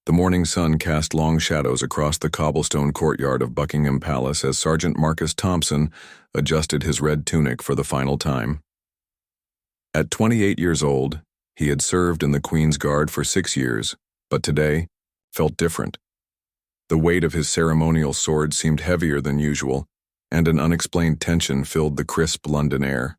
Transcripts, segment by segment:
The morning sun cast long shadows across the cobblestone courtyard of Buckingham Palace as Sergeant Marcus Thompson adjusted his red tunic for the final time. At 28 years old, he had served in the Queen's Guard for 6 years, but today felt different. The weight of his ceremonial sword seemed heavier than usual, and an unexplained tension filled the crisp London air.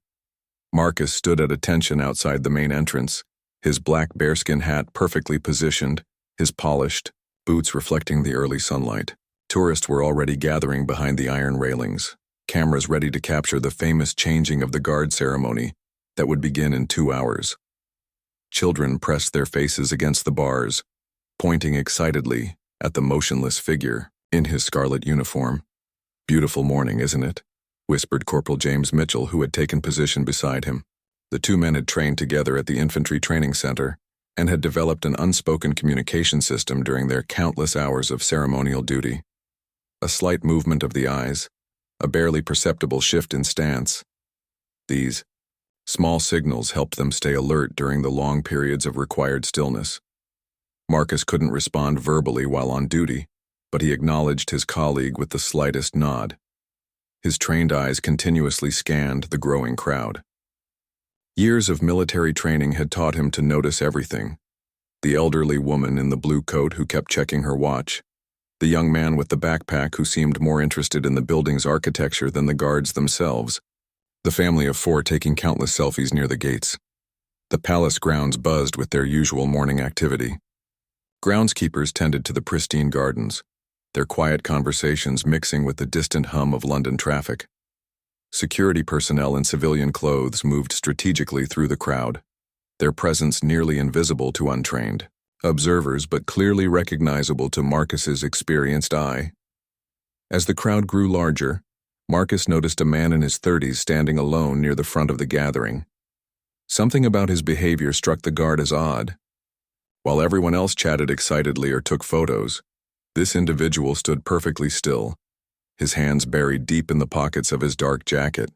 Marcus stood at attention outside the main entrance, his black bearskin hat perfectly positioned, his polished boots reflecting the early sunlight. Tourists were already gathering behind the iron railings, cameras ready to capture the famous changing of the guard ceremony that would begin in 2 hours. Children pressed their faces against the bars, pointing excitedly at the motionless figure in his scarlet uniform. "Beautiful morning, isn't it?" whispered Corporal James Mitchell, who had taken position beside him. The two men had trained together at the Infantry Training Center and had developed an unspoken communication system during their countless hours of ceremonial duty. A slight movement of the eyes, a barely perceptible shift in stance. These small signals helped them stay alert during the long periods of required stillness. Marcus couldn't respond verbally while on duty, but he acknowledged his colleague with the slightest nod. His trained eyes continuously scanned the growing crowd. Years of military training had taught him to notice everything. The elderly woman in the blue coat who kept checking her watch, the young man with the backpack who seemed more interested in the building's architecture than the guards themselves, the family of 4 taking countless selfies near the gates. The palace grounds buzzed with their usual morning activity. Groundskeepers tended to the pristine gardens, their quiet conversations mixing with the distant hum of London traffic. Security personnel in civilian clothes moved strategically through the crowd, their presence nearly invisible to untrained observers but clearly recognizable to Marcus's experienced eye. As the crowd grew larger, Marcus noticed a man in his 30s standing alone near the front of the gathering. Something about his behavior struck the guard as odd. While everyone else chatted excitedly or took photos, this individual stood perfectly still, his hands buried deep in the pockets of his dark jacket.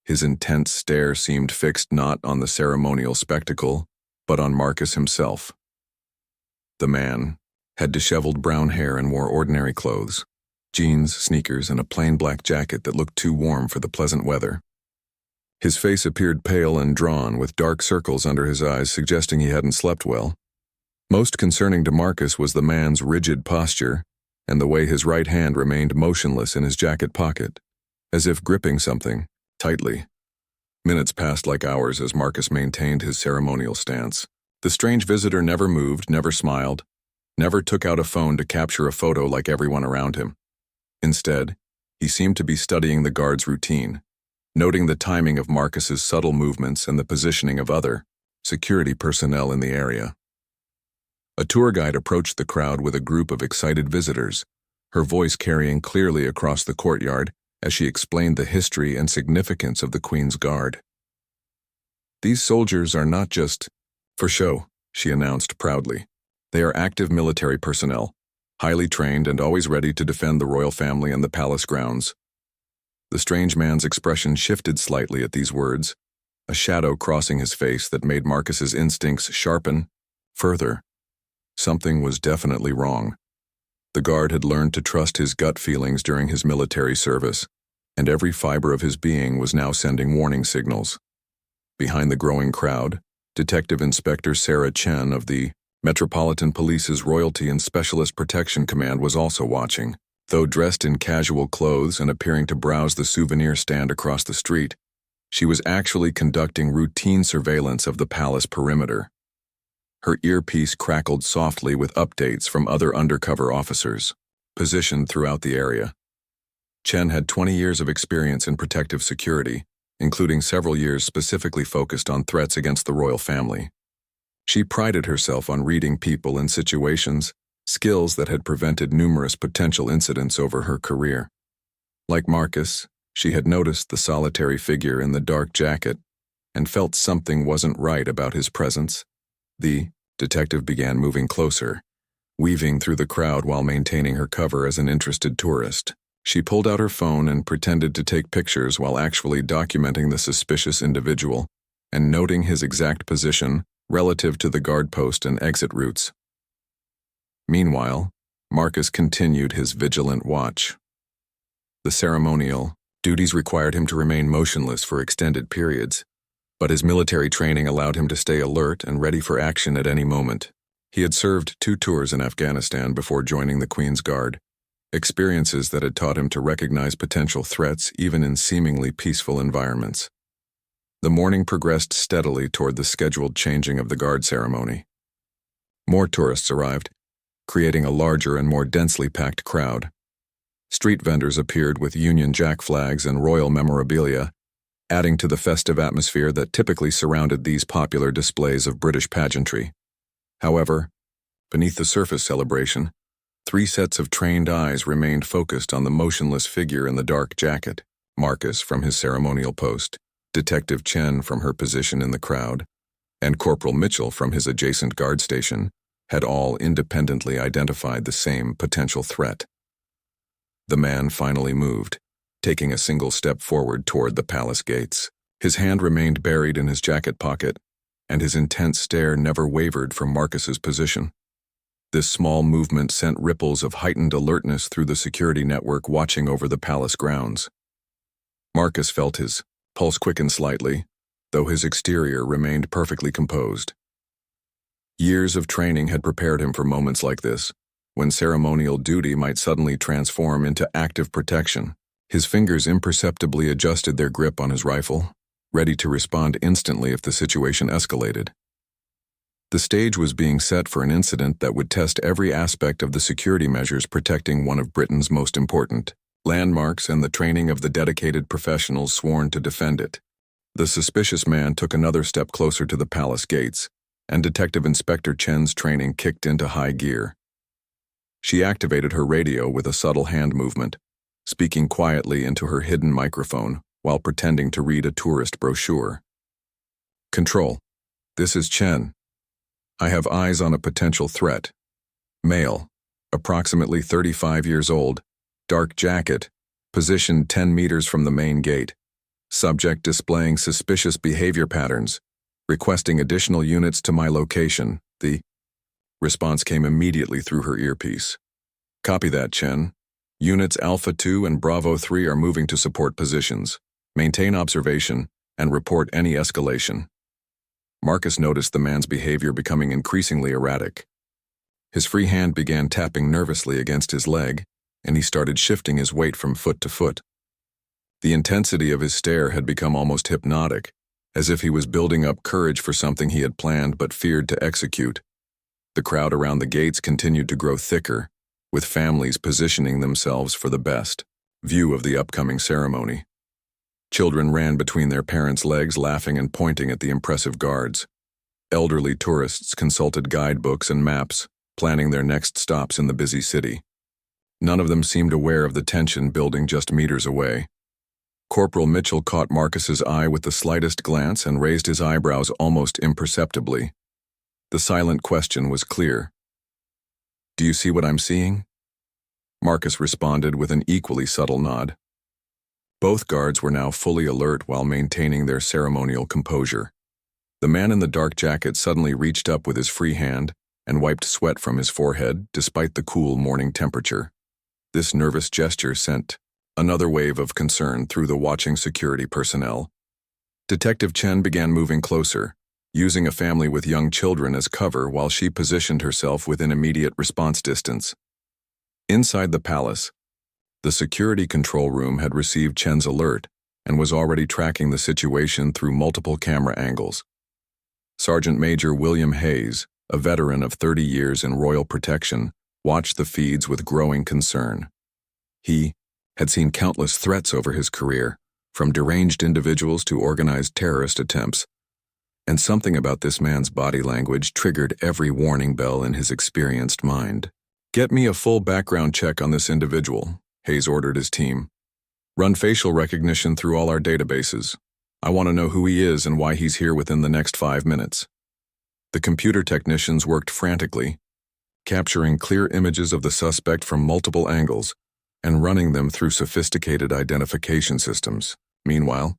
His intense stare seemed fixed not on the ceremonial spectacle, but on Marcus himself. The man had disheveled brown hair and wore ordinary clothes, jeans, sneakers, and a plain black jacket that looked too warm for the pleasant weather. His face appeared pale and drawn, with dark circles under his eyes suggesting he hadn't slept well. Most concerning to Marcus was the man's rigid posture and the way his right hand remained motionless in his jacket pocket, as if gripping something tightly. Minutes passed like hours as Marcus maintained his ceremonial stance. The strange visitor never moved, never smiled, never took out a phone to capture a photo like everyone around him. Instead, he seemed to be studying the guard's routine, noting the timing of Marcus's subtle movements and the positioning of other security personnel in the area. A tour guide approached the crowd with a group of excited visitors, her voice carrying clearly across the courtyard as she explained the history and significance of the Queen's Guard. "These soldiers are not just for show," she announced proudly. "They are active military personnel, highly trained and always ready to defend the royal family and the palace grounds." The strange man's expression shifted slightly at these words, a shadow crossing his face that made Marcus's instincts sharpen further. Something was definitely wrong. The guard had learned to trust his gut feelings during his military service, and every fiber of his being was now sending warning signals. Behind the growing crowd, Detective Inspector Sarah Chen of the Metropolitan Police's Royalty and Specialist Protection Command was also watching. Though dressed in casual clothes and appearing to browse the souvenir stand across the street, she was actually conducting routine surveillance of the palace perimeter. Her earpiece crackled softly with updates from other undercover officers, positioned throughout the area. Chen had 20 years of experience in protective security, including several years specifically focused on threats against the royal family. She prided herself on reading people and situations, skills that had prevented numerous potential incidents over her career. Like Marcus, she had noticed the solitary figure in the dark jacket and felt something wasn't right about his presence. The detective began moving closer, weaving through the crowd while maintaining her cover as an interested tourist. She pulled out her phone and pretended to take pictures while actually documenting the suspicious individual and noting his exact position relative to the guard post and exit routes. Meanwhile, Marcus continued his vigilant watch. The ceremonial duties required him to remain motionless for extended periods, but his military training allowed him to stay alert and ready for action at any moment. He had served 2 tours in Afghanistan before joining the Queen's Guard, experiences that had taught him to recognize potential threats even in seemingly peaceful environments. The morning progressed steadily toward the scheduled changing of the guard ceremony. More tourists arrived, creating a larger and more densely packed crowd. Street vendors appeared with Union Jack flags and royal memorabilia, adding to the festive atmosphere that typically surrounded these popular displays of British pageantry. However, beneath the surface celebration, 3 sets of trained eyes remained focused on the motionless figure in the dark jacket: Marcus from his ceremonial post, Detective Chen from her position in the crowd, and Corporal Mitchell from his adjacent guard station had all independently identified the same potential threat. The man finally moved, taking a single step forward toward the palace gates. His hand remained buried in his jacket pocket, and his intense stare never wavered from Marcus's position. This small movement sent ripples of heightened alertness through the security network watching over the palace grounds. Marcus felt his pulse quicken slightly, though his exterior remained perfectly composed. Years of training had prepared him for moments like this, when ceremonial duty might suddenly transform into active protection. His fingers imperceptibly adjusted their grip on his rifle, ready to respond instantly if the situation escalated. The stage was being set for an incident that would test every aspect of the security measures protecting one of Britain's most important landmarks and the training of the dedicated professionals sworn to defend it. The suspicious man took another step closer to the palace gates, and Detective Inspector Chen's training kicked into high gear. She activated her radio with a subtle hand movement, speaking quietly into her hidden microphone while pretending to read a tourist brochure. "Control, this is Chen. I have eyes on a potential threat. Male, approximately 35 years old, dark jacket, positioned 10 meters from the main gate. Subject displaying suspicious behavior patterns, requesting additional units to my location." The response came immediately through her earpiece. "Copy that, Chen. Units Alpha 2 and Bravo 3 are moving to support positions. Maintain observation and report any escalation." Marcus noticed the man's behavior becoming increasingly erratic. His free hand began tapping nervously against his leg, and he started shifting his weight from foot to foot. The intensity of his stare had become almost hypnotic, as if he was building up courage for something he had planned but feared to execute. The crowd around the gates continued to grow thicker, with families positioning themselves for the best view of the upcoming ceremony. Children ran between their parents' legs, laughing and pointing at the impressive guards. Elderly tourists consulted guidebooks and maps, planning their next stops in the busy city. None of them seemed aware of the tension building just meters away. Corporal Mitchell caught Marcus's eye with the slightest glance and raised his eyebrows almost imperceptibly. The silent question was clear. "Do you see what I'm seeing?" Marcus responded with an equally subtle nod. Both guards were now fully alert while maintaining their ceremonial composure. The man in the dark jacket suddenly reached up with his free hand and wiped sweat from his forehead despite the cool morning temperature. This nervous gesture sent another wave of concern through the watching security personnel. Detective Chen began moving closer, using a family with young children as cover while she positioned herself within immediate response distance. Inside the palace, the security control room had received Chen's alert and was already tracking the situation through multiple camera angles. Sergeant Major William Hayes, a veteran of 30 years in royal protection, watched the feeds with growing concern. He had seen countless threats over his career, from deranged individuals to organized terrorist attempts, and something about this man's body language triggered every warning bell in his experienced mind. "Get me a full background check on this individual," Hayes ordered his team. "Run facial recognition through all our databases. I want to know who he is and why he's here within the next 5 minutes." The computer technicians worked frantically, capturing clear images of the suspect from multiple angles and running them through sophisticated identification systems. Meanwhile,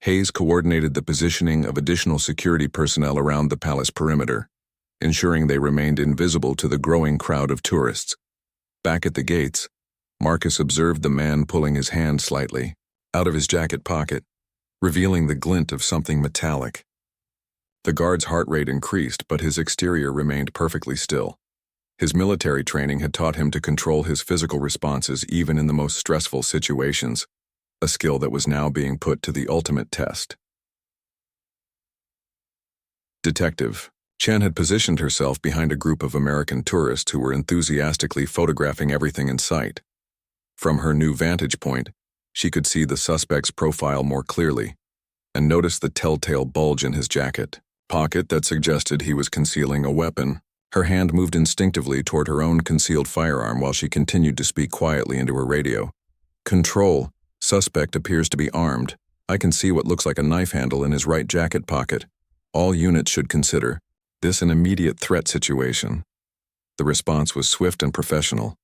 Hayes coordinated the positioning of additional security personnel around the palace perimeter. ensuring they remained invisible to the growing crowd of tourists. Back at the gates, Marcus observed the man pulling his hand slightly out of his jacket pocket, revealing the glint of something metallic. The guard's heart rate increased, but his exterior remained perfectly still. His military training had taught him to control his physical responses even in the most stressful situations, a skill that was now being put to the ultimate test. Detective Chen had positioned herself behind a group of American tourists who were enthusiastically photographing everything in sight. From her new vantage point, she could see the suspect's profile more clearly and noticed the telltale bulge in his jacket pocket that suggested he was concealing a weapon. Her hand moved instinctively toward her own concealed firearm while she continued to speak quietly into her radio. "Control, suspect appears to be armed. I can see what looks like a knife handle in his right jacket pocket. All units should consider this an immediate threat situation." The response was swift and professional.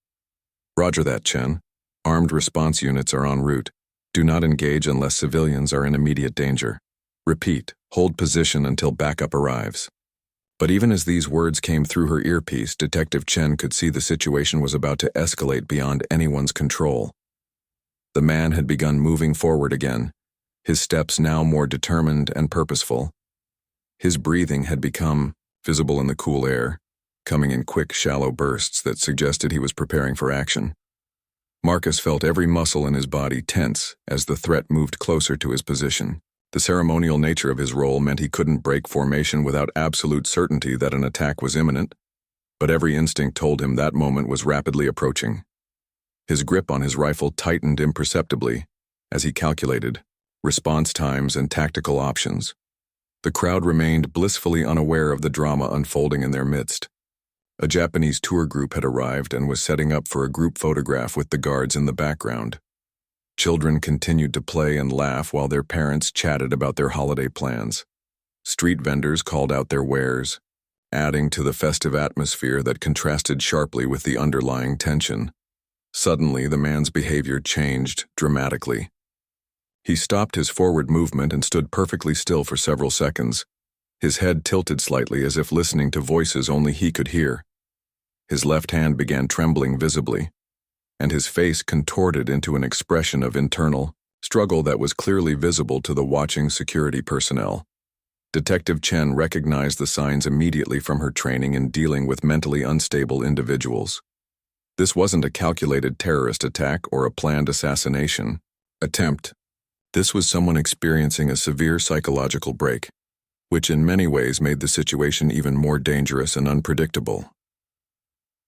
"Roger that, Chen. Armed response units are en route. Do not engage unless civilians are in immediate danger. Repeat, hold position until backup arrives." But even as these words came through her earpiece, Detective Chen could see the situation was about to escalate beyond anyone's control. The man had begun moving forward again, his steps now more determined and purposeful. His breathing had become visible in the cool air, coming in quick, shallow bursts that suggested he was preparing for action. Marcus felt every muscle in his body tense as the threat moved closer to his position. The ceremonial nature of his role meant he couldn't break formation without absolute certainty that an attack was imminent, but every instinct told him that moment was rapidly approaching. His grip on his rifle tightened imperceptibly as he calculated response times and tactical options. The crowd remained blissfully unaware of the drama unfolding in their midst. A Japanese tour group had arrived and was setting up for a group photograph with the guards in the background. Children continued to play and laugh while their parents chatted about their holiday plans. Street vendors called out their wares, adding to the festive atmosphere that contrasted sharply with the underlying tension. Suddenly, the man's behavior changed dramatically. He stopped his forward movement and stood perfectly still for several seconds, his head tilted slightly as if listening to voices only he could hear. His left hand began trembling visibly, and his face contorted into an expression of internal struggle that was clearly visible to the watching security personnel. Detective Chen recognized the signs immediately from her training in dealing with mentally unstable individuals. This wasn't a calculated terrorist attack or a planned assassination attempt. This was someone experiencing a severe psychological break, which in many ways made the situation even more dangerous and unpredictable.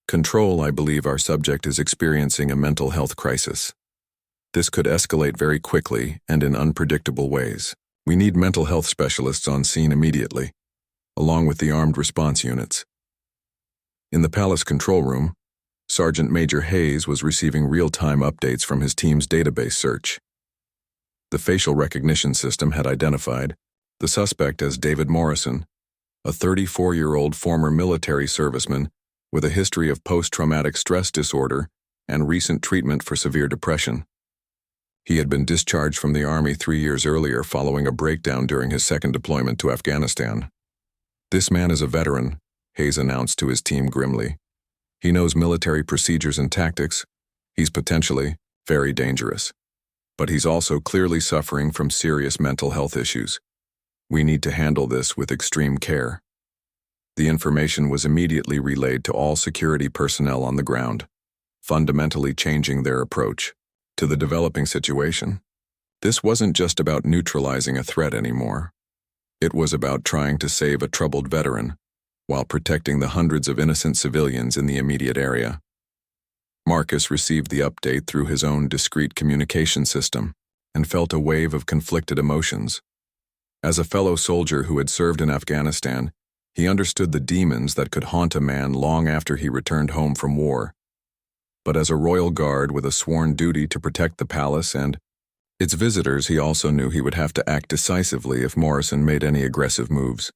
"Control, I believe our subject is experiencing a mental health crisis. This could escalate very quickly and in unpredictable ways. We need mental health specialists on scene immediately, along with the armed response units." In the palace control room, Sergeant Major Hayes was receiving real-time updates from his team's database search. The facial recognition system had identified the suspect as David Morrison, a 34-year-old former military serviceman with a history of post-traumatic stress disorder and recent treatment for severe depression. He had been discharged from the Army 3 years earlier following a breakdown during his second deployment to Afghanistan. "This man is a veteran," Hayes announced to his team grimly. "He knows military procedures and tactics. He's potentially very dangerous. But he's also clearly suffering from serious mental health issues. We need to handle this with extreme care." The information was immediately relayed to all security personnel on the ground, fundamentally changing their approach to the developing situation. This wasn't just about neutralizing a threat anymore. It was about trying to save a troubled veteran while protecting the hundreds of innocent civilians in the immediate area. Marcus received the update through his own discreet communication system and felt a wave of conflicted emotions. As a fellow soldier who had served in Afghanistan, he understood the demons that could haunt a man long after he returned home from war. But as a royal guard with a sworn duty to protect the palace and its visitors, he also knew he would have to act decisively if Morrison made any aggressive moves.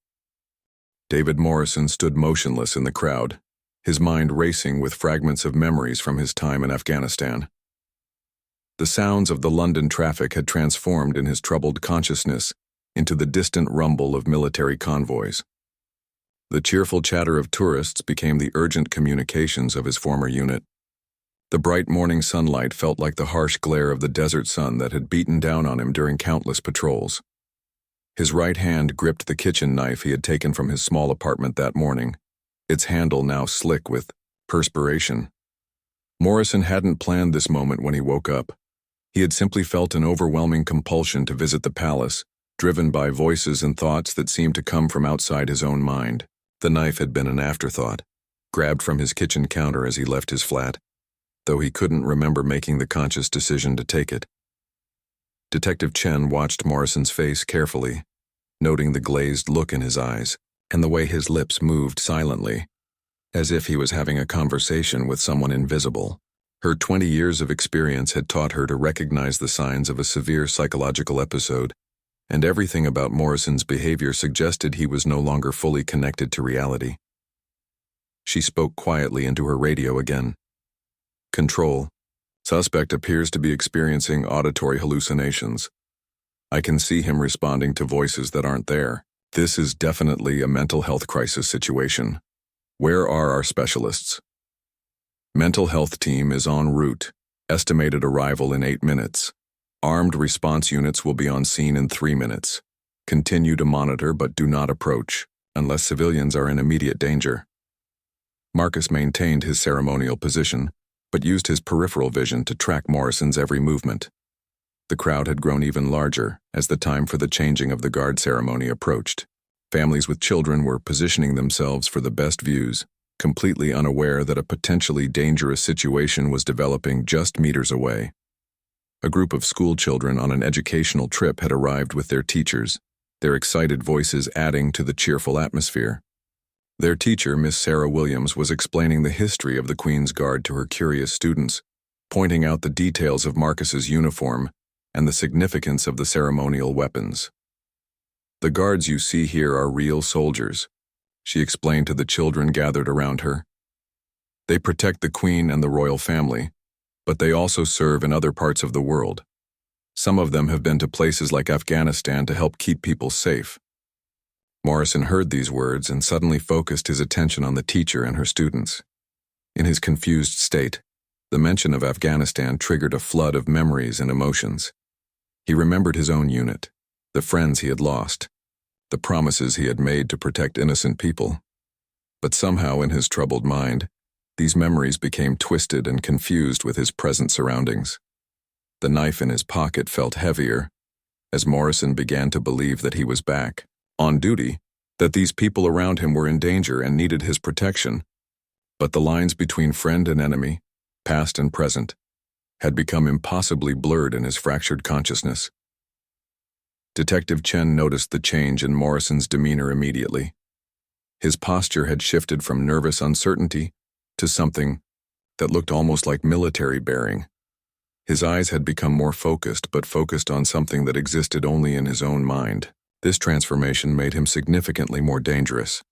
David Morrison stood motionless in the crowd, his mind racing with fragments of memories from his time in Afghanistan. The sounds of the London traffic had transformed in his troubled consciousness into the distant rumble of military convoys. The cheerful chatter of tourists became the urgent communications of his former unit. The bright morning sunlight felt like the harsh glare of the desert sun that had beaten down on him during countless patrols. His right hand gripped the kitchen knife he had taken from his small apartment that morning, its handle now slick with perspiration. Morrison hadn't planned this moment when he woke up. He had simply felt an overwhelming compulsion to visit the palace, driven by voices and thoughts that seemed to come from outside his own mind. The knife had been an afterthought, grabbed from his kitchen counter as he left his flat, though he couldn't remember making the conscious decision to take it. Detective Chen watched Morrison's face carefully, noting the glazed look in his eyes and the way his lips moved silently, as if he was having a conversation with someone invisible. Her 20 years of experience had taught her to recognize the signs of a severe psychological episode, and everything about Morrison's behavior suggested he was no longer fully connected to reality. She spoke quietly into her radio again. "Control. Suspect appears to be experiencing auditory hallucinations. I can see him responding to voices that aren't there. This is definitely a mental health crisis situation. Where are our specialists?" "Mental health team is en route. Estimated arrival in 8 minutes. Armed response units will be on scene in 3 minutes. Continue to monitor but do not approach, unless civilians are in immediate danger." Marcus maintained his ceremonial position, but used his peripheral vision to track Morrison's every movement. The crowd had grown even larger as the time for the changing of the guard ceremony approached. Families with children were positioning themselves for the best views, completely unaware that a potentially dangerous situation was developing just meters away. A group of school children on an educational trip had arrived with their teachers, their excited voices adding to the cheerful atmosphere. Their teacher, Miss Sarah Williams, was explaining the history of the Queen's Guard to her curious students, pointing out the details of Marcus's uniform and the significance of the ceremonial weapons. "The guards you see here are real soldiers," she explained to the children gathered around her. "They protect the Queen and the royal family, but they also serve in other parts of the world. Some of them have been to places like Afghanistan to help keep people safe." Morrison heard these words and suddenly focused his attention on the teacher and her students. In his confused state, the mention of Afghanistan triggered a flood of memories and emotions. He remembered his own unit, the friends he had lost, the promises he had made to protect innocent people. But somehow in his troubled mind, these memories became twisted and confused with his present surroundings. The knife in his pocket felt heavier, as Morrison began to believe that he was back, on duty, that these people around him were in danger and needed his protection. But the lines between friend and enemy, past and present, had become impossibly blurred in his fractured consciousness. Detective Chen noticed the change in Morrison's demeanor immediately. His posture had shifted from nervous uncertainty to something that looked almost like military bearing. His eyes had become more focused, but focused on something that existed only in his own mind. This transformation made him significantly more dangerous,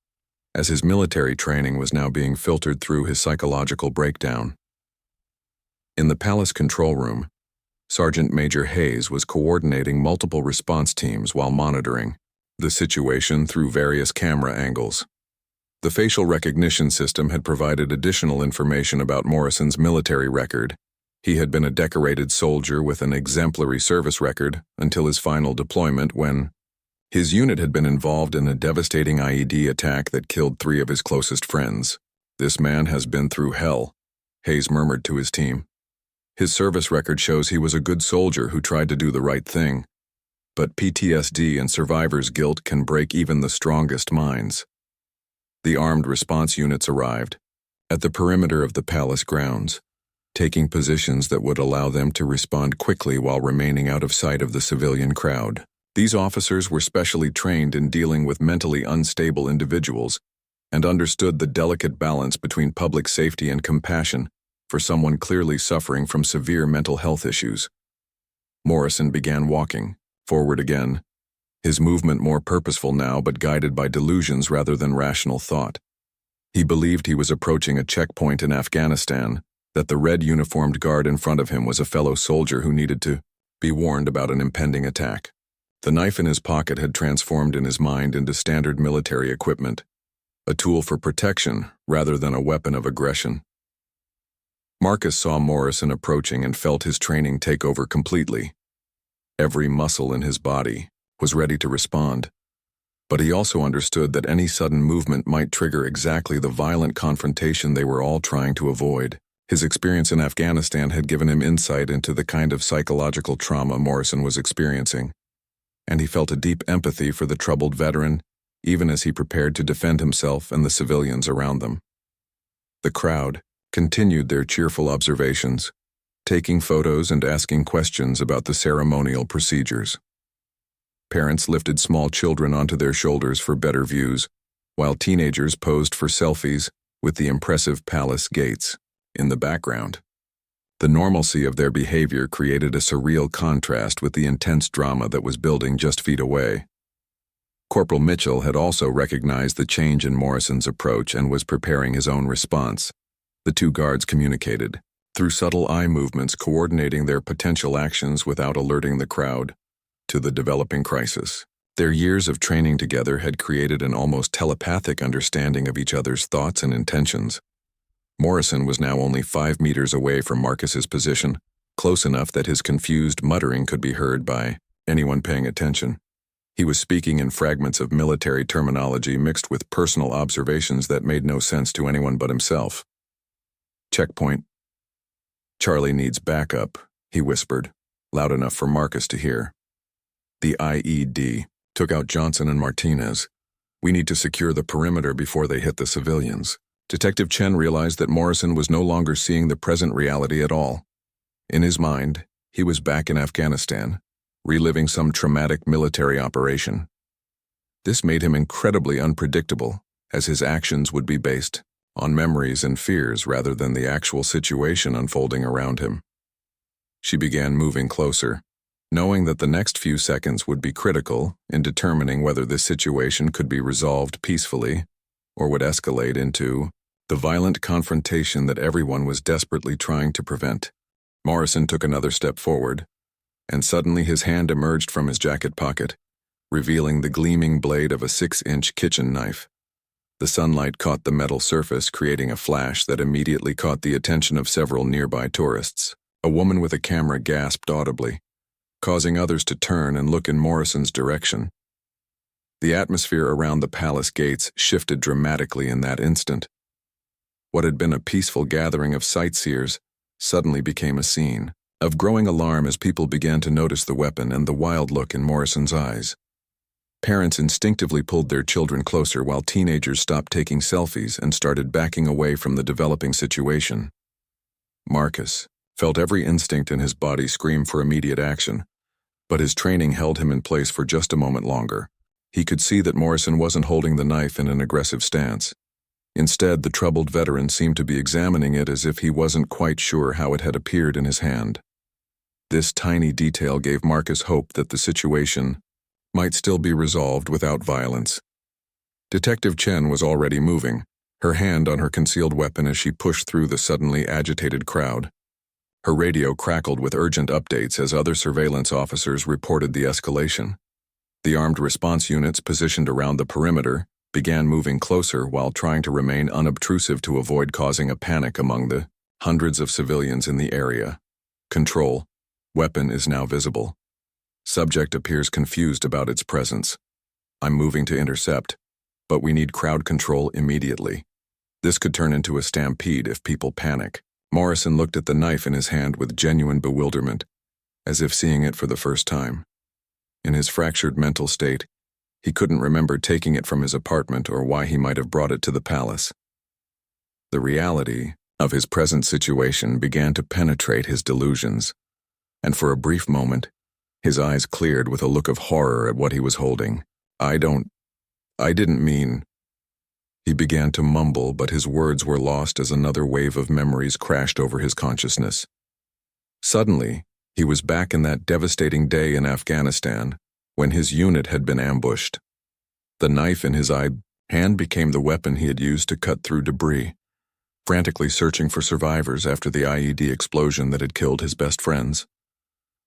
as his military training was now being filtered through his psychological breakdown. In the palace control room, Sergeant Major Hayes was coordinating multiple response teams while monitoring the situation through various camera angles. The facial recognition system had provided additional information about Morrison's military record. He had been a decorated soldier with an exemplary service record until his final deployment, when his unit had been involved in a devastating IED attack that killed 3 of his closest friends. "This man has been through hell," Hayes murmured to his team. "His service record shows he was a good soldier who tried to do the right thing. But PTSD and survivor's guilt can break even the strongest minds." The armed response units arrived at the perimeter of the palace grounds, taking positions that would allow them to respond quickly while remaining out of sight of the civilian crowd. These officers were specially trained in dealing with mentally unstable individuals and understood the delicate balance between public safety and compassion for someone clearly suffering from severe mental health issues. Morrison began walking forward again, his movement more purposeful now but guided by delusions rather than rational thought. He believed he was approaching a checkpoint in Afghanistan, that the red uniformed guard in front of him was a fellow soldier who needed to be warned about an impending attack. The knife in his pocket had transformed in his mind into standard military equipment. a tool for protection rather than a weapon of aggression. Marcus saw Morrison approaching and felt his training take over completely. Every muscle in his body was ready to respond, but he also understood that any sudden movement might trigger exactly the violent confrontation they were all trying to avoid. His experience in Afghanistan had given him insight into the kind of psychological trauma Morrison was experiencing, and he felt a deep empathy for the troubled veteran, even as he prepared to defend himself and the civilians around them. The crowd continued their cheerful observations, taking photos and asking questions about the ceremonial procedures. Parents lifted small children onto their shoulders for better views, while teenagers posed for selfies with the impressive palace gates in the background. The normalcy of their behavior created a surreal contrast with the intense drama that was building just feet away. Corporal Mitchell had also recognized the change in Morrison's approach and was preparing his own response. The two guards communicated, through subtle eye movements coordinating their potential actions without alerting the crowd to the developing crisis. Their years of training together had created an almost telepathic understanding of each other's thoughts and intentions. Morrison was now only 5 meters away from Marcus's position, close enough that his confused muttering could be heard by anyone paying attention. He was speaking in fragments of military terminology mixed with personal observations that made no sense to anyone but himself. "Checkpoint. Charlie needs backup," he whispered, loud enough for Marcus to hear. "The IED took out Johnson and Martinez. We need to secure the perimeter before they hit the civilians." Detective Chen realized that Morrison was no longer seeing the present reality at all. In his mind, he was back in Afghanistan, reliving some traumatic military operation. This made him incredibly unpredictable, as his actions would be based on memories and fears rather than the actual situation unfolding around him. She began moving closer, knowing that the next few seconds would be critical in determining whether this situation could be resolved peacefully or would escalate into the violent confrontation that everyone was desperately trying to prevent. Morrison took another step forward, and suddenly his hand emerged from his jacket pocket, revealing the gleaming blade of a 6-inch kitchen knife. The sunlight caught the metal surface, creating a flash that immediately caught the attention of several nearby tourists. A woman with a camera gasped audibly, causing others to turn and look in Morrison's direction. The atmosphere around the palace gates shifted dramatically in that instant. What had been a peaceful gathering of sightseers suddenly became a scene of growing alarm as people began to notice the weapon and the wild look in Morrison's eyes. Parents instinctively pulled their children closer while teenagers stopped taking selfies and started backing away from the developing situation. Marcus felt every instinct in his body scream for immediate action, but his training held him in place for just a moment longer. He could see that Morrison wasn't holding the knife in an aggressive stance. Instead, the troubled veteran seemed to be examining it as if he wasn't quite sure how it had appeared in his hand. This tiny detail gave Marcus hope that the situation might still be resolved without violence. Detective Chen was already moving, her hand on her concealed weapon as she pushed through the suddenly agitated crowd. Her radio crackled with urgent updates as other surveillance officers reported the escalation. The armed response units positioned around the perimeter began moving closer while trying to remain unobtrusive to avoid causing a panic among the hundreds of civilians in the area. Control. Weapon is now visible. Subject appears confused about its presence. I'm moving to intercept, but we need crowd control immediately. This could turn into a stampede if people panic. Morrison looked at the knife in his hand with genuine bewilderment, as if seeing it for the first time. In his fractured mental state, he couldn't remember taking it from his apartment or why he might have brought it to the palace. The reality of his present situation began to penetrate his delusions, and for a brief moment, his eyes cleared with a look of horror at what he was holding. I didn't mean... He began to mumble, but his words were lost as another wave of memories crashed over his consciousness. Suddenly, he was back in that devastating day in Afghanistan, when his unit had been ambushed. The knife in his hand became the weapon he had used to cut through debris, frantically searching for survivors after the IED explosion that had killed his best friends.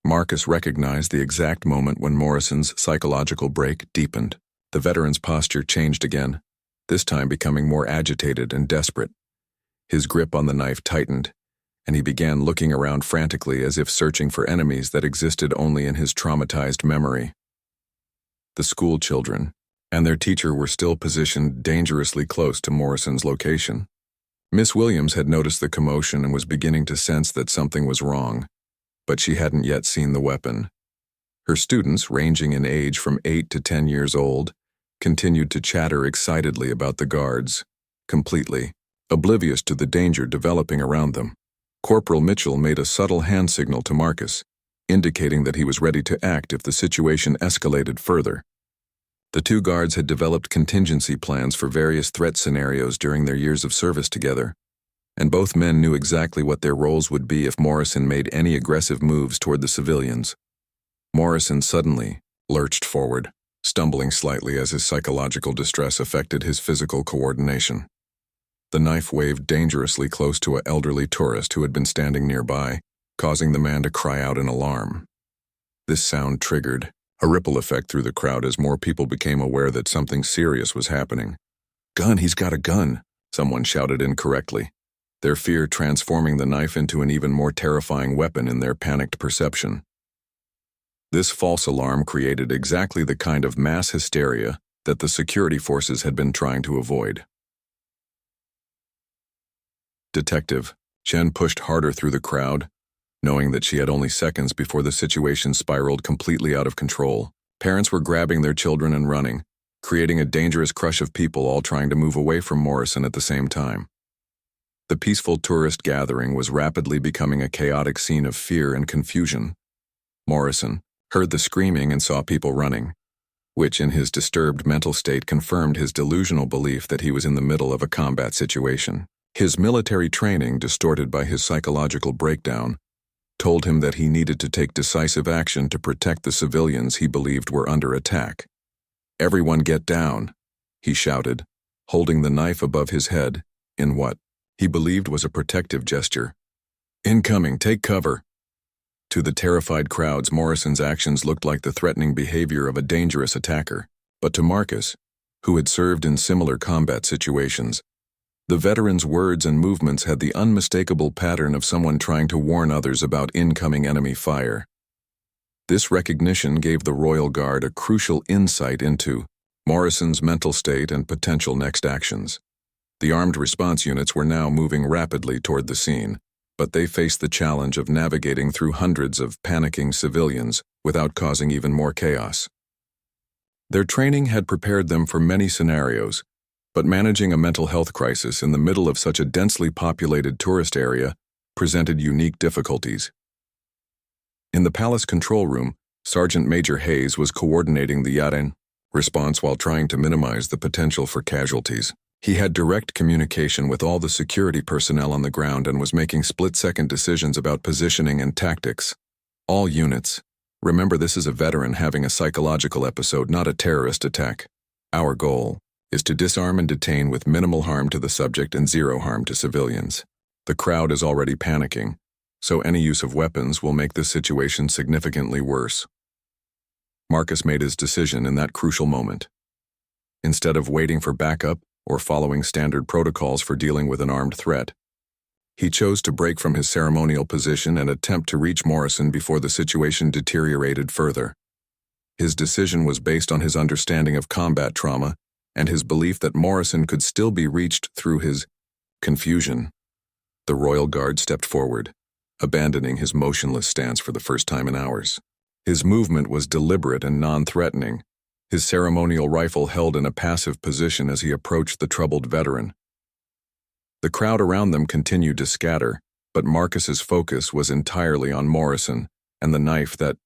Marcus recognized the exact moment when Morrison's psychological break deepened. The veteran's posture changed again, this time becoming more agitated and desperate. His grip on the knife tightened, and he began looking around frantically as if searching for enemies that existed only in his traumatized memory. The school children and their teacher were still positioned dangerously close to Morrison's location. Miss Williams had noticed the commotion and was beginning to sense that something was wrong, but she hadn't yet seen the weapon. Her students, ranging in age from 8 to 10 years old, continued to chatter excitedly about the guards, completely oblivious to the danger developing around them. Corporal Mitchell made a subtle hand signal to Marcus, indicating that he was ready to act if the situation escalated further. The two guards had developed contingency plans for various threat scenarios during their years of service together, and both men knew exactly what their roles would be if Morrison made any aggressive moves toward the civilians. Morrison suddenly lurched forward, stumbling slightly as his psychological distress affected his physical coordination. The knife waved dangerously close to an elderly tourist who had been standing nearby, causing the man to cry out in alarm. This sound triggered a ripple effect through the crowd as more people became aware that something serious was happening. "Gun, he's got a gun," someone shouted incorrectly, their fear transforming the knife into an even more terrifying weapon in their panicked perception. This false alarm created exactly the kind of mass hysteria that the security forces had been trying to avoid. Detective Chen pushed harder through the crowd, knowing that she had only seconds before the situation spiraled completely out of control. Parents were grabbing their children and running, creating a dangerous crush of people all trying to move away from Morrison at the same time. The peaceful tourist gathering was rapidly becoming a chaotic scene of fear and confusion. Morrison heard the screaming and saw people running, which in his disturbed mental state confirmed his delusional belief that he was in the middle of a combat situation. His military training, distorted by his psychological breakdown, told him that he needed to take decisive action to protect the civilians he believed were under attack. "Everyone get down," he shouted, holding the knife above his head in what he believed was a protective gesture. "Incoming, take cover." To the terrified crowds, Morrison's actions looked like the threatening behavior of a dangerous attacker. But to Marcus, who had served in similar combat situations, the veteran's words and movements had the unmistakable pattern of someone trying to warn others about incoming enemy fire. This recognition gave the Royal Guard a crucial insight into Morrison's mental state and potential next actions. The armed response units were now moving rapidly toward the scene, but they faced the challenge of navigating through hundreds of panicking civilians without causing even more chaos. Their training had prepared them for many scenarios, but managing a mental health crisis in the middle of such a densely populated tourist area presented unique difficulties. In the palace control room, Sergeant Major Hayes was coordinating the Yaren response while trying to minimize the potential for casualties. He had direct communication with all the security personnel on the ground and was making split-second decisions about positioning and tactics. "All units, remember this is a veteran having a psychological episode, not a terrorist attack. Our goal is to disarm and detain with minimal harm to the subject and zero harm to civilians. The crowd is already panicking, so any use of weapons will make this situation significantly worse." Marcus made his decision in that crucial moment. Instead of waiting for backup or following standard protocols for dealing with an armed threat, he chose to break from his ceremonial position and attempt to reach Morrison before the situation deteriorated further. His decision was based on his understanding of combat trauma and his belief that Morrison could still be reached through his confusion. The Royal Guard stepped forward, abandoning his motionless stance for the first time in hours. His movement was deliberate and non-threatening, his ceremonial rifle held in a passive position as he approached the troubled veteran. The crowd around them continued to scatter, but Marcus's focus was entirely on Morrison and the knife that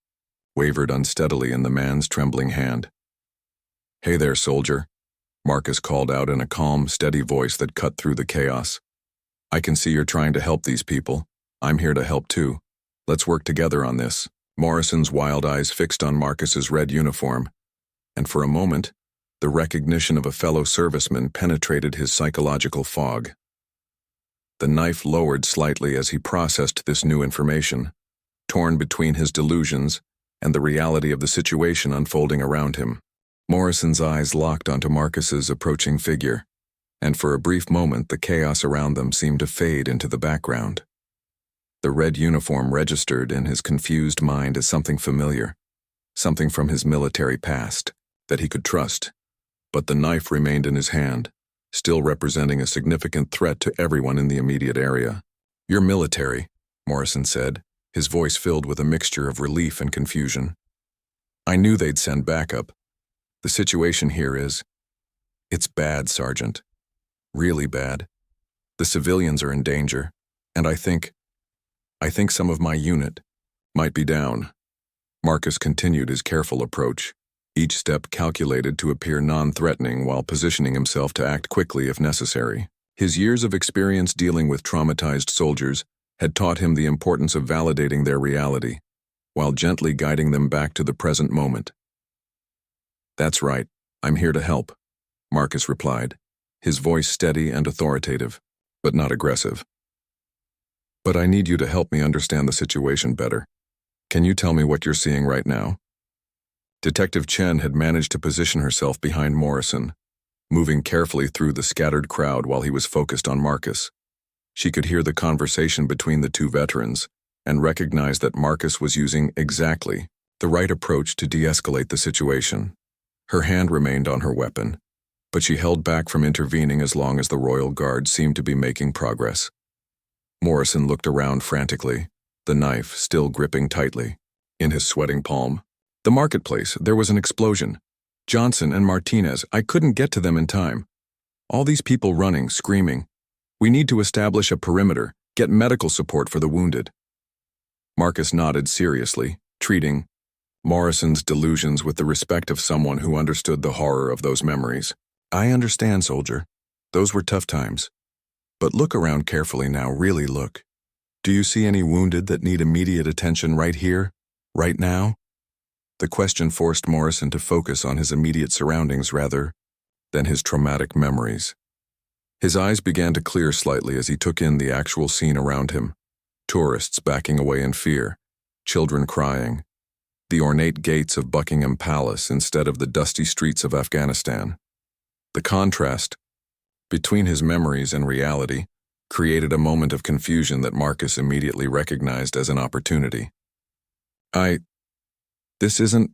wavered unsteadily in the man's trembling hand. "Hey there, soldier," Marcus called out in a calm, steady voice that cut through the chaos. "I can see you're trying to help these people. I'm here to help too. Let's work together on this." Morrison's wild eyes fixed on Marcus's red uniform, and for a moment, the recognition of a fellow serviceman penetrated his psychological fog. The knife lowered slightly as he processed this new information, torn between his delusions and the reality of the situation unfolding around him. Morrison's eyes locked onto Marcus's approaching figure, and for a brief moment the chaos around them seemed to fade into the background. The red uniform registered in his confused mind as something familiar, something from his military past, that he could trust. But the knife remained in his hand, still representing a significant threat to everyone in the immediate area. "You're military," Morrison said, his voice filled with a mixture of relief and confusion. "I knew they'd send backup. The situation here it's bad, Sergeant. Really bad. The civilians are in danger, and I think some of my unit might be down." Marcus continued his careful approach, each step calculated to appear non-threatening while positioning himself to act quickly if necessary. His years of experience dealing with traumatized soldiers had taught him the importance of validating their reality, while gently guiding them back to the present moment. "That's right, I'm here to help," Marcus replied, his voice steady and authoritative, but not aggressive. "But I need you to help me understand the situation better. Can you tell me what you're seeing right now?" Detective Chen had managed to position herself behind Morrison, moving carefully through the scattered crowd while he was focused on Marcus. She could hear the conversation between the two veterans and recognized that Marcus was using exactly the right approach to de-escalate the situation. Her hand remained on her weapon, but she held back from intervening as long as the Royal Guard seemed to be making progress. Morrison looked around frantically, the knife still gripping tightly in his sweating palm. "The marketplace, there was an explosion. Johnson and Martinez, I couldn't get to them in time. All these people running, screaming. We need to establish a perimeter, get medical support for the wounded." Marcus nodded seriously, treating Morrison's delusions with the respect of someone who understood the horror of those memories. "I understand, soldier. Those were tough times. But look around carefully now, really look. Do you see any wounded that need immediate attention right here, right now?" The question forced Morrison to focus on his immediate surroundings rather than his traumatic memories. His eyes began to clear slightly as he took in the actual scene around him. Tourists backing away in fear, children crying, the ornate gates of Buckingham Palace instead of the dusty streets of Afghanistan. The contrast between his memories and reality created a moment of confusion that Marcus immediately recognized as an opportunity. This isn't,"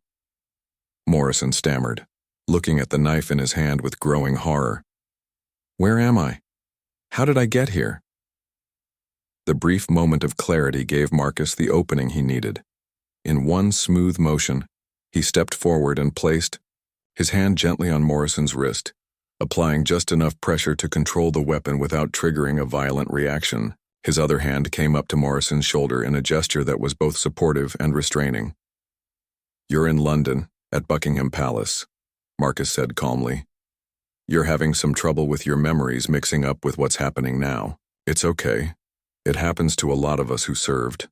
Morrison stammered, looking at the knife in his hand with growing horror. "Where am I? How did I get here?" The brief moment of clarity gave Marcus the opening he needed. In one smooth motion, he stepped forward and placed his hand gently on Morrison's wrist, applying just enough pressure to control the weapon without triggering a violent reaction. His other hand came up to Morrison's shoulder in a gesture that was both supportive and restraining. "You're in London, at Buckingham Palace," Marcus said calmly. "You're having some trouble with your memories mixing up with what's happening now. It's okay. It happens to a lot of us who served.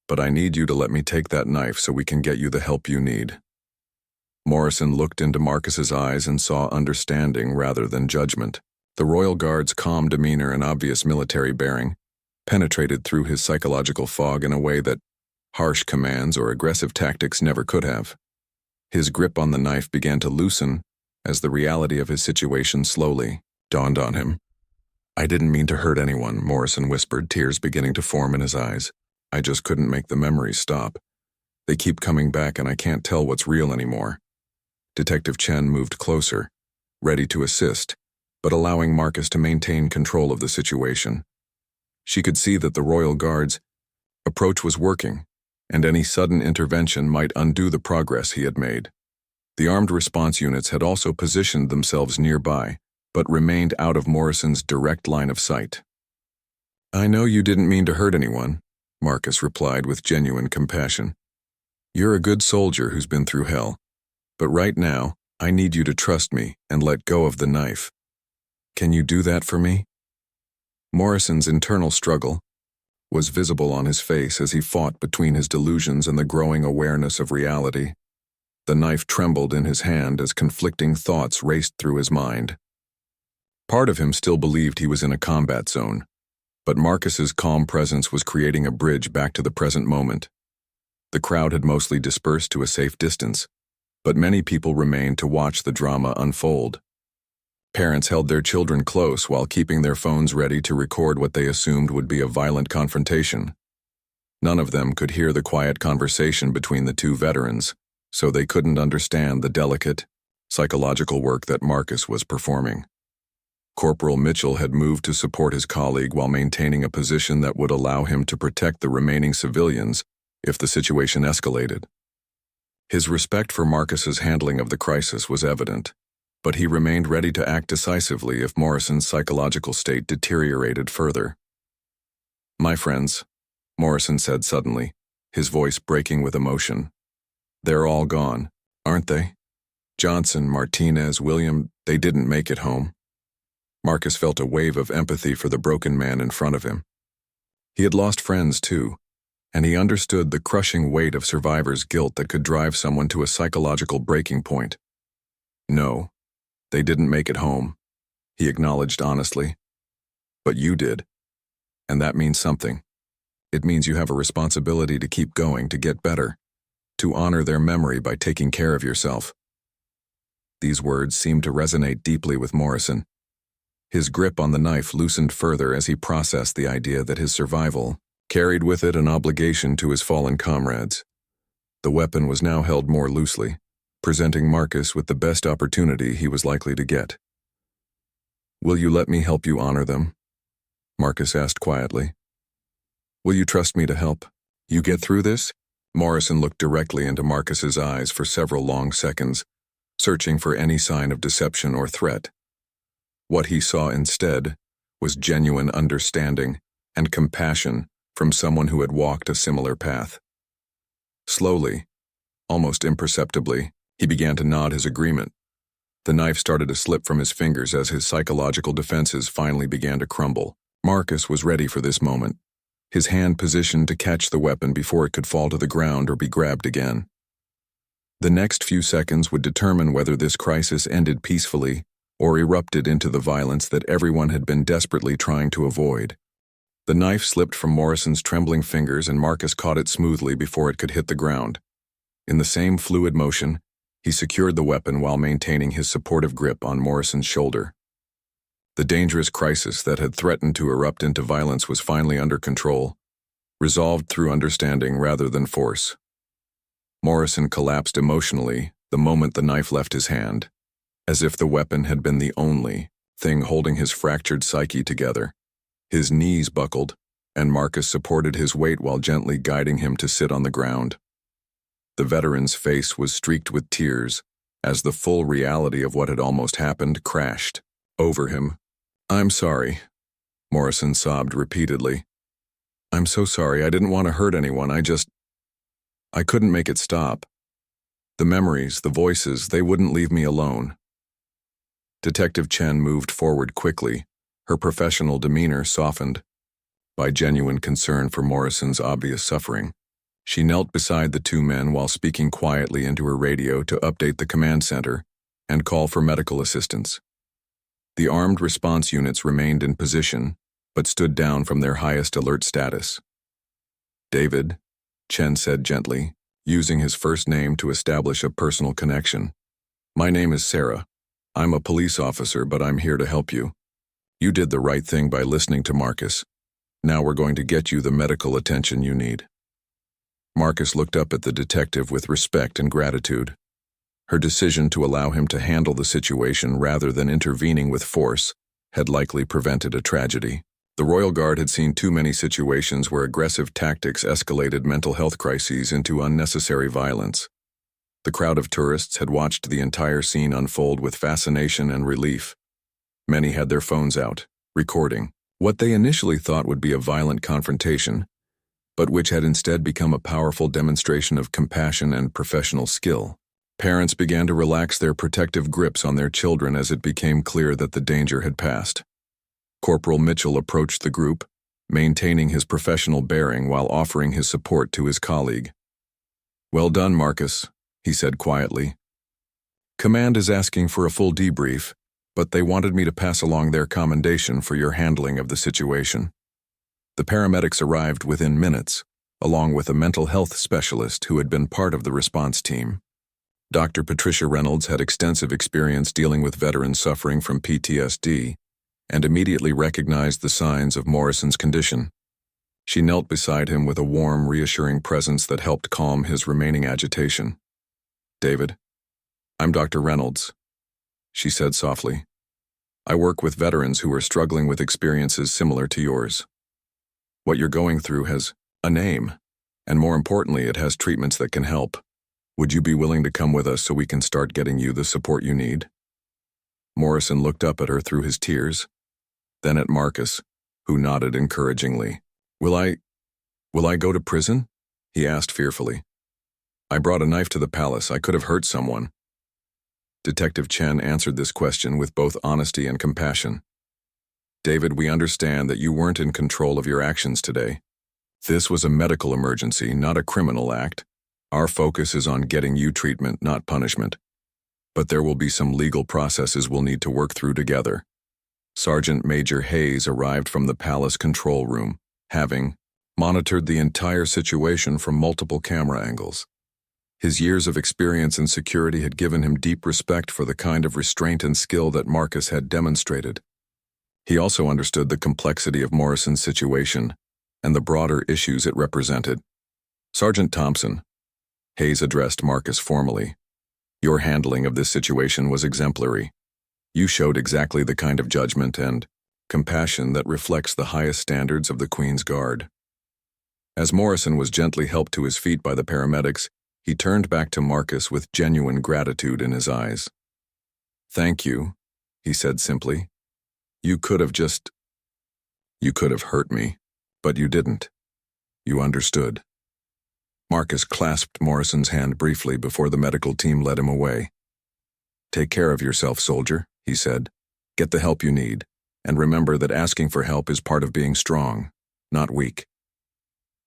But I need you to let me take that knife so we can get you the help you need." Morrison looked into Marcus's eyes and saw understanding rather than judgment. The Royal Guard's calm demeanor and obvious military bearing penetrated through his psychological fog in a way that harsh commands or aggressive tactics never could have. His grip on the knife began to loosen as the reality of his situation slowly dawned on him. "I didn't mean to hurt anyone," Morrison whispered, tears beginning to form in his eyes. "I just couldn't make the memories stop. They keep coming back and I can't tell what's real anymore." Detective Chen moved closer, ready to assist, but allowing Marcus to maintain control of the situation. She could see that the Royal Guard's approach was working, and any sudden intervention might undo the progress he had made. The armed response units had also positioned themselves nearby, but remained out of Morrison's direct line of sight. "I know you didn't mean to hurt anyone," Marcus replied with genuine compassion. "You're a good soldier who's been through hell. But right now, I need you to trust me and let go of the knife. Can you do that for me?" Morrison's internal struggle was visible on his face as he fought between his delusions and the growing awareness of reality. The knife trembled in his hand as conflicting thoughts raced through his mind. Part of him still believed he was in a combat zone, but Marcus's calm presence was creating a bridge back to the present moment. The crowd had mostly dispersed to a safe distance, but many people remained to watch the drama unfold. Parents held their children close while keeping their phones ready to record what they assumed would be a violent confrontation. None of them could hear the quiet conversation between the two veterans, so they couldn't understand the delicate, psychological work that Marcus was performing. Corporal Mitchell had moved to support his colleague while maintaining a position that would allow him to protect the remaining civilians if the situation escalated. His respect for Marcus's handling of the crisis was evident, but he remained ready to act decisively if Morrison's psychological state deteriorated further. "My friends," Morrison said suddenly, his voice breaking with emotion. "They're all gone, aren't they? Johnson, Martinez, William, they didn't make it home." Marcus felt a wave of empathy for the broken man in front of him. He had lost friends too, and he understood the crushing weight of survivor's guilt that could drive someone to a psychological breaking point. "No, they didn't make it home," he acknowledged honestly. "But you did, and that means something. It means you have a responsibility to keep going, to get better, to honor their memory by taking care of yourself." These words seemed to resonate deeply with Morrison. His grip on the knife loosened further as he processed the idea that his survival carried with it an obligation to his fallen comrades. The weapon was now held more loosely, presenting Marcus with the best opportunity he was likely to get. "Will you let me help you honor them?" Marcus asked quietly. "Will you trust me to help you get through this?" Morrison looked directly into Marcus's eyes for several long seconds, searching for any sign of deception or threat. What he saw instead was genuine understanding and compassion from someone who had walked a similar path. Slowly, almost imperceptibly, he began to nod his agreement. The knife started to slip from his fingers as his psychological defenses finally began to crumble. Marcus was ready for this moment, his hand positioned to catch the weapon before it could fall to the ground or be grabbed again. The next few seconds would determine whether this crisis ended peacefully or erupted into the violence that everyone had been desperately trying to avoid. The knife slipped from Morrison's trembling fingers and Marcus caught it smoothly before it could hit the ground. In the same fluid motion, he secured the weapon while maintaining his supportive grip on Morrison's shoulder. The dangerous crisis that had threatened to erupt into violence was finally under control, resolved through understanding rather than force. Morrison collapsed emotionally the moment the knife left his hand, as if the weapon had been the only thing holding his fractured psyche together. His knees buckled, and Marcus supported his weight while gently guiding him to sit on the ground. The veteran's face was streaked with tears as the full reality of what had almost happened crashed over him. "I'm sorry," Morrison sobbed repeatedly. "I'm so sorry. I didn't want to hurt anyone. I couldn't make it stop. The memories, the voices, they wouldn't leave me alone." Detective Chen moved forward quickly, her professional demeanor softened by genuine concern for Morrison's obvious suffering. She knelt beside the two men while speaking quietly into her radio to update the command center and call for medical assistance. The armed response units remained in position, but stood down from their highest alert status. "David," Chen said gently, using his first name to establish a personal connection. "My name is Sarah. I'm a police officer, but I'm here to help you. You did the right thing by listening to Marcus. Now we're going to get you the medical attention you need." Marcus looked up at the detective with respect and gratitude. Her decision to allow him to handle the situation rather than intervening with force had likely prevented a tragedy. The Royal Guard had seen too many situations where aggressive tactics escalated mental health crises into unnecessary violence. The crowd of tourists had watched the entire scene unfold with fascination and relief. Many had their phones out, recording what they initially thought would be a violent confrontation, but which had instead become a powerful demonstration of compassion and professional skill. Parents began to relax their protective grips on their children as it became clear that the danger had passed. Corporal Mitchell approached the group, maintaining his professional bearing while offering his support to his colleague. "Well done, Marcus," he said quietly. "Command is asking for a full debrief, but they wanted me to pass along their commendation for your handling of the situation." The paramedics arrived within minutes, along with a mental health specialist who had been part of the response team. Dr. Patricia Reynolds had extensive experience dealing with veterans suffering from PTSD and immediately recognized the signs of Morrison's condition. She knelt beside him with a warm, reassuring presence that helped calm his remaining agitation. "David, I'm Dr. Reynolds," she said softly. "I work with veterans who are struggling with experiences similar to yours. What you're going through has a name, and more importantly, it has treatments that can help. Would you be willing to come with us so we can start getting you the support you need?" Morrison looked up at her through his tears, then at Marcus, who nodded encouragingly. Will I go to prison?" he asked fearfully. "I brought a knife to the palace. I could have hurt someone." Detective Chen answered this question with both honesty and compassion. "David, we understand that you weren't in control of your actions today. This was a medical emergency, not a criminal act. Our focus is on getting you treatment, not punishment. But there will be some legal processes we'll need to work through together." Sergeant Major Hayes arrived from the palace control room, having monitored the entire situation from multiple camera angles. His years of experience in security had given him deep respect for the kind of restraint and skill that Marcus had demonstrated. He also understood the complexity of Morrison's situation and the broader issues it represented. "Sergeant Thompson," Hayes addressed Marcus formally, "your handling of this situation was exemplary. You showed exactly the kind of judgment and compassion that reflects the highest standards of the Queen's Guard." As Morrison was gently helped to his feet by the paramedics, he turned back to Marcus with genuine gratitude in his eyes. "Thank you," he said simply. You could have hurt me, but you didn't. You understood." Marcus clasped Morrison's hand briefly before the medical team led him away. "Take care of yourself, soldier," he said. "Get the help you need. And remember that asking for help is part of being strong, not weak."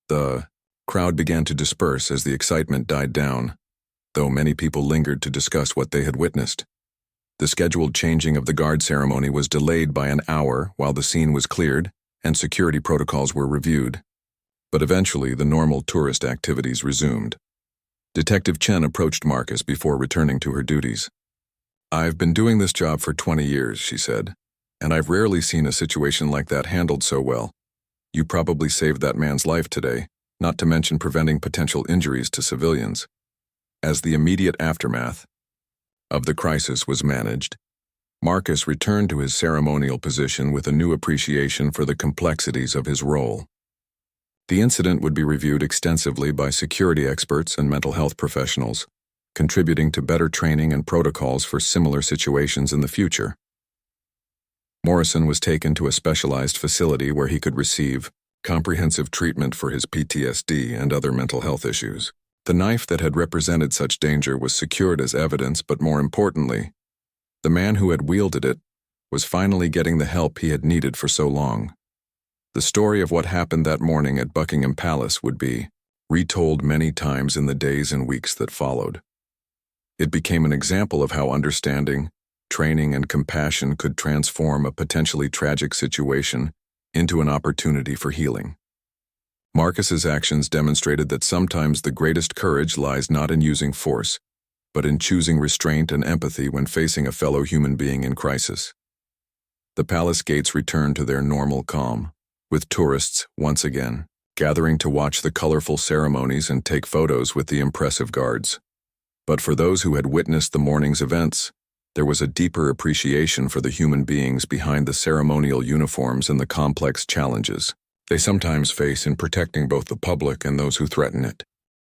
The crowd began to disperse as the excitement died down, though many people lingered to discuss what they had witnessed. The scheduled changing of the guard ceremony was delayed by an hour while the scene was cleared and security protocols were reviewed. But eventually, the normal tourist activities resumed. Detective Chen approached Marcus before returning to her duties. "I've been doing this job for 20 years, she said, "and I've rarely seen a situation like that handled so well. You probably saved that man's life today, not to mention preventing potential injuries to civilians." As the immediate aftermath of the crisis was managed, Marcus returned to his ceremonial position with a new appreciation for the complexities of his role. The incident would be reviewed extensively by security experts and mental health professionals, contributing to better training and protocols for similar situations in the future. Morrison was taken to a specialized facility where he could receive comprehensive treatment for his PTSD and other mental health issues. The knife that had represented such danger was secured as evidence, but more importantly, the man who had wielded it was finally getting the help he had needed for so long. The story of what happened that morning at Buckingham Palace would be retold many times in the days and weeks that followed. It became an example of how understanding, training, and compassion could transform a potentially tragic situation into an opportunity for healing. Marcus's actions demonstrated that sometimes the greatest courage lies not in using force, but in choosing restraint and empathy when facing a fellow human being in crisis. The palace gates returned to their normal calm, with tourists, once again, gathering to watch the colorful ceremonies and take photos with the impressive guards. But for those who had witnessed the morning's events, there was a deeper appreciation for the human beings behind the ceremonial uniforms and the complex challenges they sometimes face in protecting both the public and those who threaten it.